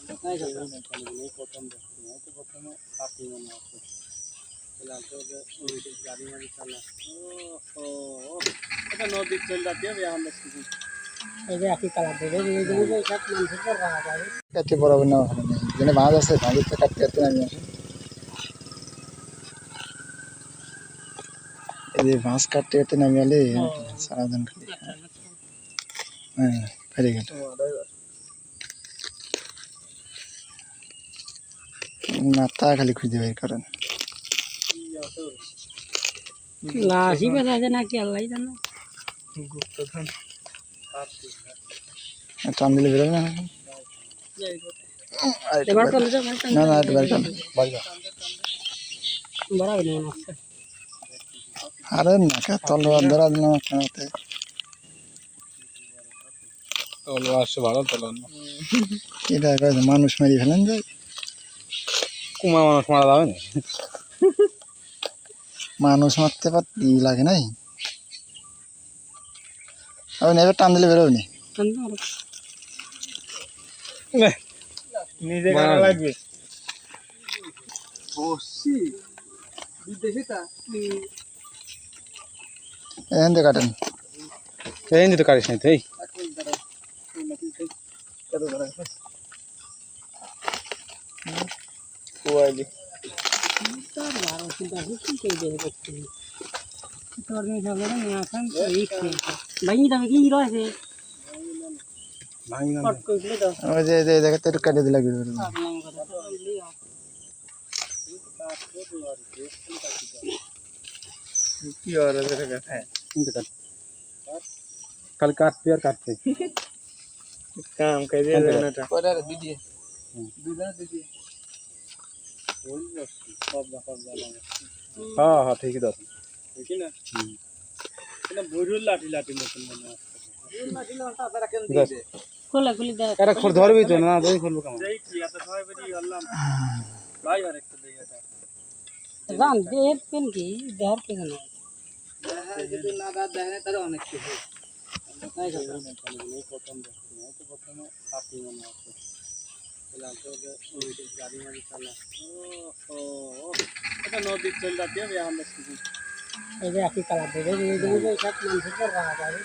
প্রথম দেখছি হয়তো প্রথমে কাপি মনে আছে গাড়ি মাড়ি চালা ও এটা নদীর চল যাতে হবে এখন দেখছি এই যে একই কালার দেবে এই জন্য সব মানুষের পর রাখা যাবে কাটতে বরাবর না ওখানে যেখানে ভাঁজ আছে ভাঁজের তো কাটতে কাটতে নামি আসে এই যে ভাঁজ কাটতে কাটতে নামি আলে সারাদিন খালি হ্যাঁ ফেরে গেল মাথা খালি খুঁজে বের করেন লাশি বেলা আছে নাকি আল্লাহ জানো গুপ্তধন টান দিলে বেরোবে না এবার চলে যাও না না এটা বের কর বড় না মাছ আরে না কা তলোয়ার ধরা দিলাম আপনাতে তলোয়ার সে ভালো তলোয়ার না এটা কয় মানুষ মারি ফেলেন যায় কুমা মানুষ মারা যাবে না মানুষ মারতে পারতে লাগে নাই আর এবার টান দিলে বেরোবে নি নিজে গাড়া লাগবে বসছি বিদেশে তা এখান থেকে কাটেন এই তো কাটিস নাই তো এই কোয়ালি তার বারো চিন্তা হচ্ছে কি দেবে দেখতে তোর নিয়ে যাবে না এখন এই ভাই দামে কি রয়েছে ভাঙি না কট করে দাও ওই যে এই জায়গাতে একটু কাটে দিলে কি করবে কি আর এর কাছে কিন্তু কাট খালি কাটতে আর কাটতে কাম করে দেন এটা কয়টা রে দিদি দুইটা দিদি ওই বসছি সব ব্যাপার জানা হ্যাঁ হ্যাঁ ঠিকই দাও ঠিক না এটা বইরুল লাঠি লাঠি মতন মনে হয় লাঠি না তারা কেন দিবে খোলা খুলি দাও এটা খোর ধরবি তো না দই খুলবো কেমন এই কি এত সবাই বেরিয়ে গেলাম ভাই আর একটা দেই এটা রান দেব কেন কি দেহার কেন না যদি না দা দেয় না তাহলে অনেক কিছু তাই কথা প্রথম দেখছি হয়তো প্রথমে কাপি মনে আছে গাড়ি মাড়ি চালা ও এটা নদীর চল যাতে হবে এখন দেখছি এই যে একই কালার দেবে এই জন্য সব মানুষের পর রাখা যাবে